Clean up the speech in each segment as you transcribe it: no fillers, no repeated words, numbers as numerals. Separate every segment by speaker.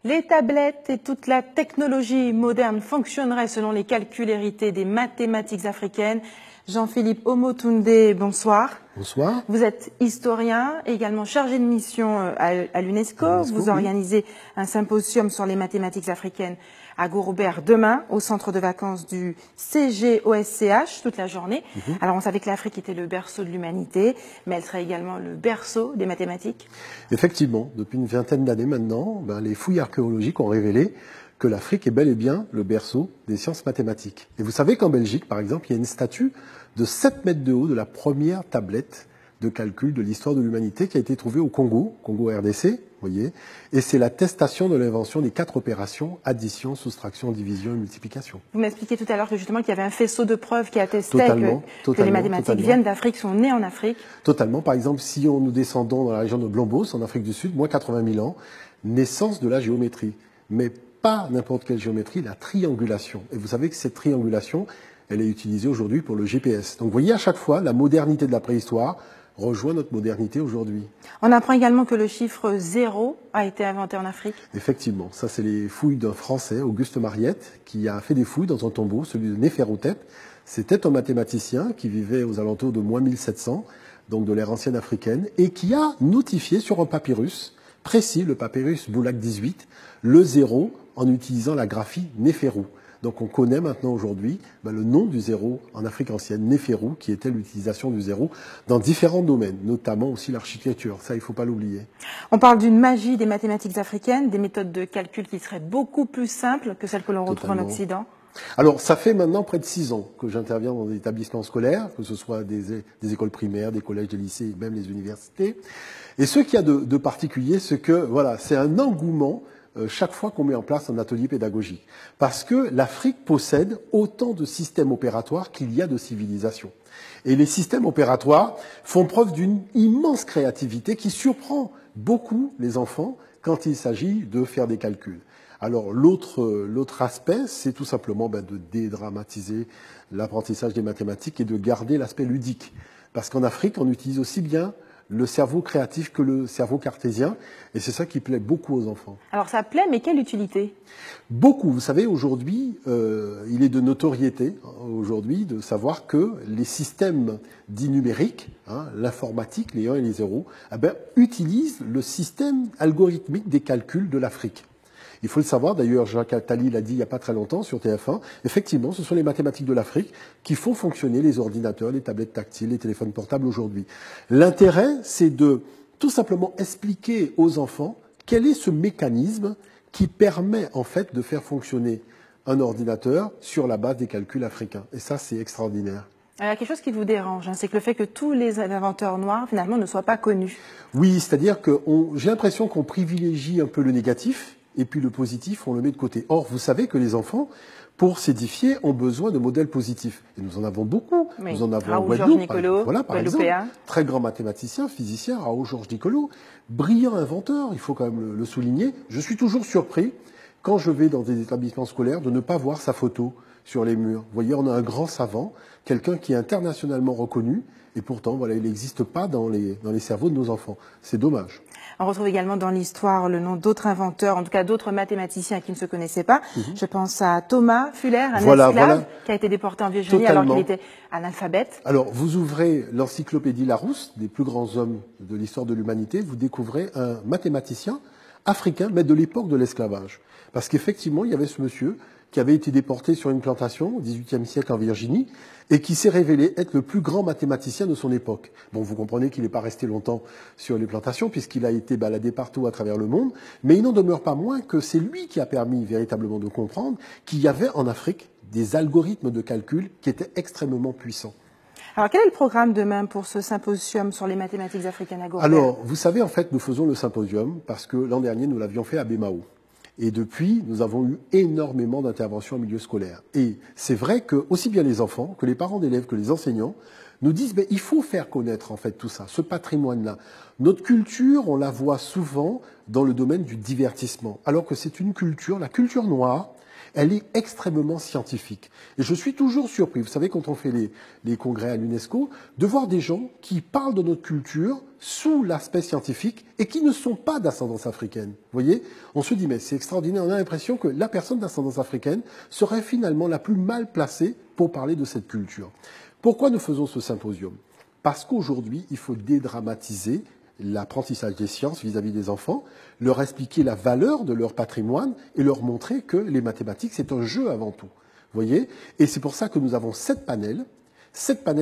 Speaker 1: Les tablettes et toute la technologie moderne fonctionneraient selon les calculs hérités des mathématiques africaines. Jean-Philippe Omotunde, bonsoir.
Speaker 2: Bonsoir.
Speaker 1: Vous êtes historien, également chargé de mission à l'UNESCO. Vous organisez un symposium sur les mathématiques africaines à Gourbert demain, au centre de vacances du CGOSCH, toute la journée. Alors on savait que l'Afrique était le berceau de l'humanité, mais elle serait également le berceau des mathématiques.
Speaker 2: Effectivement, depuis une vingtaine d'années maintenant, les fouilles archéologiques ont révélé que l'Afrique est bel et bien le berceau des sciences mathématiques. Et vous savez qu'en Belgique, par exemple, il y a une statue de 7 mètres de haut de la première tablette de calcul de l'histoire de l'humanité qui a été trouvée au Congo RDC, voyez, et c'est l'attestation de l'invention des 4 opérations, addition, soustraction, division et multiplication.
Speaker 1: Vous m'expliquiez tout à l'heure que justement qu'il y avait un faisceau de preuves qui attestait que les mathématiques viennent d'Afrique, sont nées en Afrique.
Speaker 2: Totalement. Par exemple, si nous descendons dans la région de Blombos, en Afrique du Sud, moins 80 000 ans, naissance de la géométrie. Mais pas n'importe quelle géométrie, la triangulation. Et vous savez que cette triangulation, elle est utilisée aujourd'hui pour le GPS. Donc vous voyez, à chaque fois, la modernité de la préhistoire rejoint notre modernité aujourd'hui.
Speaker 1: On apprend également que le chiffre 0 a été inventé en Afrique.
Speaker 2: Effectivement, ça c'est les fouilles d'un Français, Auguste Mariette, qui a fait des fouilles dans un tombeau, celui de Néferhotep. C'était un mathématicien qui vivait aux alentours de moins 1700, donc de l'ère ancienne africaine, et qui a notifié sur un papyrus précis, le papyrus Boulak 18, le 0 en utilisant la graphie Néferou. Donc on connaît maintenant aujourd'hui le nom du zéro en Afrique ancienne, Néferou, qui était l'utilisation du zéro dans différents domaines, notamment aussi l'architecture. Ça, il ne faut pas l'oublier.
Speaker 1: On parle d'une magie des mathématiques africaines, des méthodes de calcul qui seraient beaucoup plus simples que celles que l'on retrouve en Occident.
Speaker 2: Alors, ça fait maintenant près de 6 ans que j'interviens dans des établissements scolaires, que ce soit des écoles primaires, des collèges, des lycées, même les universités. Et ce qu'il y a de particulier, c'est que voilà, c'est un engouement chaque fois qu'on met en place un atelier pédagogique. Parce que l'Afrique possède autant de systèmes opératoires qu'il y a de civilisations. Et les systèmes opératoires font preuve d'une immense créativité qui surprend beaucoup les enfants quand il s'agit de faire des calculs. Alors l'autre aspect, c'est tout simplement de dédramatiser l'apprentissage des mathématiques et de garder l'aspect ludique. Parce qu'en Afrique, on utilise aussi bien le cerveau créatif que le cerveau cartésien, et c'est ça qui plaît beaucoup aux enfants.
Speaker 1: Alors ça plaît, mais quelle utilité?
Speaker 2: Beaucoup. Vous savez, aujourd'hui, il est de notoriété, aujourd'hui, de savoir que les systèmes dits numériques, l'informatique, les 1 et les 0, utilisent le système algorithmique des calculs de l'Afrique. Il faut le savoir, d'ailleurs, Jacques Attali l'a dit il n'y a pas très longtemps sur TF1, effectivement, ce sont les mathématiques de l'Afrique qui font fonctionner les ordinateurs, les tablettes tactiles, les téléphones portables aujourd'hui. L'intérêt, c'est de tout simplement expliquer aux enfants quel est ce mécanisme qui permet en fait de faire fonctionner un ordinateur sur la base des calculs africains. Et ça, c'est extraordinaire.
Speaker 1: Il y a quelque chose qui vous dérange, c'est que le fait que tous les inventeurs noirs, finalement, ne soient pas connus.
Speaker 2: Oui, c'est-à-dire que j'ai l'impression qu'on privilégie un peu le négatif, et puis le positif, on le met de côté. Or, vous savez que les enfants, pour s'édifier, ont besoin de modèles positifs. Et nous en avons beaucoup.
Speaker 1: Oui.
Speaker 2: Nous en avons
Speaker 1: Raoul Georges Nicolo,
Speaker 2: par exemple, très grand mathématicien, physicien, Raoul Georges Nicolo, brillant inventeur, il faut quand même le souligner. Je suis toujours surpris, quand je vais dans des établissements scolaires, de ne pas voir sa photo sur les murs. Vous voyez, on a un grand savant, quelqu'un qui est internationalement reconnu, et pourtant, voilà, il n'existe pas dans les cerveaux de nos enfants. C'est dommage.
Speaker 1: On retrouve également dans l'histoire le nom d'autres inventeurs, en tout cas d'autres mathématiciens qui ne se connaissaient pas. Je pense à Thomas Fuller, un esclave qui a été déporté en Virginie alors qu'il était analphabète.
Speaker 2: Alors, vous ouvrez l'encyclopédie Larousse, des plus grands hommes de l'histoire de l'humanité, vous découvrez un mathématicien africain, mais de l'époque de l'esclavage. Parce qu'effectivement, il y avait ce monsieur qui avait été déporté sur une plantation au XVIIIe siècle en Virginie et qui s'est révélé être le plus grand mathématicien de son époque. Bon, vous comprenez qu'il n'est pas resté longtemps sur les plantations puisqu'il a été baladé partout à travers le monde, mais il n'en demeure pas moins que c'est lui qui a permis véritablement de comprendre qu'il y avait en Afrique des algorithmes de calcul qui étaient extrêmement puissants.
Speaker 1: Alors, quel est le programme demain pour ce symposium sur les mathématiques africaines à Gourbert?
Speaker 2: Alors, vous savez, en fait, nous faisons le symposium parce que l'an dernier, nous l'avions fait à Bémao. Et depuis, nous avons eu énormément d'interventions en milieu scolaire. Et c'est vrai que aussi bien les enfants, que les parents d'élèves, que les enseignants nous disent il faut faire connaître en fait tout ça, ce patrimoine-là. Notre culture, on la voit souvent dans le domaine du divertissement, alors que c'est une culture, la culture noire, elle est extrêmement scientifique. Et je suis toujours surpris, vous savez, quand on fait les congrès à l'UNESCO, de voir des gens qui parlent de notre culture sous l'aspect scientifique et qui ne sont pas d'ascendance africaine. Vous voyez, on se dit, mais c'est extraordinaire, on a l'impression que la personne d'ascendance africaine serait finalement la plus mal placée pour parler de cette culture. Pourquoi nous faisons ce symposium? Parce qu'aujourd'hui, il faut dédramatiser l'apprentissage des sciences vis-à-vis des enfants, leur expliquer la valeur de leur patrimoine et leur montrer que les mathématiques, c'est un jeu avant tout. Vous voyez? Et c'est pour ça que nous avons 7 panels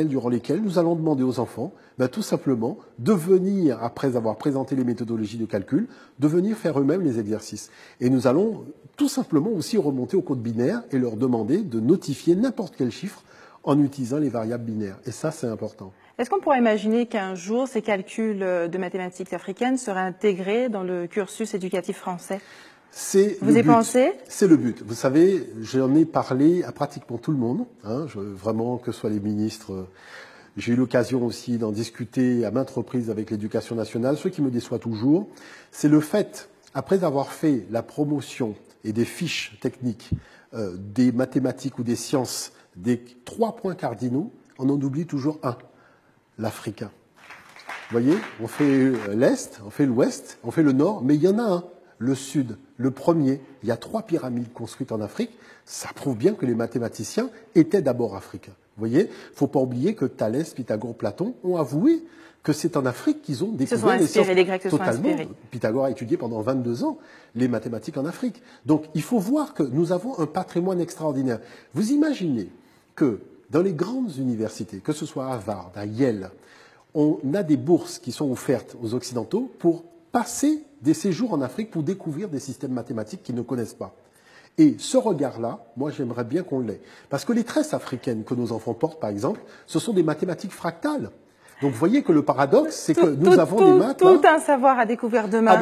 Speaker 2: durant lesquels nous allons demander aux enfants, tout simplement, de venir, après avoir présenté les méthodologies de calcul, de venir faire eux-mêmes les exercices. Et nous allons tout simplement aussi remonter au code binaire et leur demander de notifier n'importe quel chiffre en utilisant les variables binaires. Et ça, c'est important.
Speaker 1: Est-ce qu'on pourrait imaginer qu'un jour, ces calculs de mathématiques africaines seraient intégrés dans le cursus éducatif français? Vous y pensez?
Speaker 2: C'est le but. Vous savez, j'en ai parlé à pratiquement tout le monde, vraiment, que ce soit les ministres. J'ai eu l'occasion aussi d'en discuter à maintes reprises avec l'éducation nationale. Ce qui me déçoit toujours, c'est le fait, après avoir fait la promotion et des fiches techniques des mathématiques ou des sciences, des 3 points cardinaux, on en oublie toujours un, l'africain. Vous voyez, on fait l'Est, on fait l'Ouest, on fait le Nord, mais il y en a un, le Sud, le premier. Il y a 3 pyramides construites en Afrique. Ça prouve bien que les mathématiciens étaient d'abord africains. Vous voyez, il ne faut pas oublier que Thalès, Pythagore, Platon ont avoué que c'est en Afrique qu'ils ont découvert les sciences.
Speaker 1: Les Grecs se sont inspirés.
Speaker 2: Pythagore a étudié pendant 22 ans les mathématiques en Afrique. Donc il faut voir que nous avons un patrimoine extraordinaire. Vous imaginez que dans les grandes universités, que ce soit à Harvard, à Yale, on a des bourses qui sont offertes aux Occidentaux pour passer des séjours en Afrique pour découvrir des systèmes mathématiques qu'ils ne connaissent pas. Et ce regard-là, moi j'aimerais bien qu'on l'ait. Parce que les tresses africaines que nos enfants portent, par exemple, ce sont des mathématiques fractales. Donc vous voyez que le paradoxe, c'est que nous avons des maths...
Speaker 1: Tout un savoir à découvrir demain.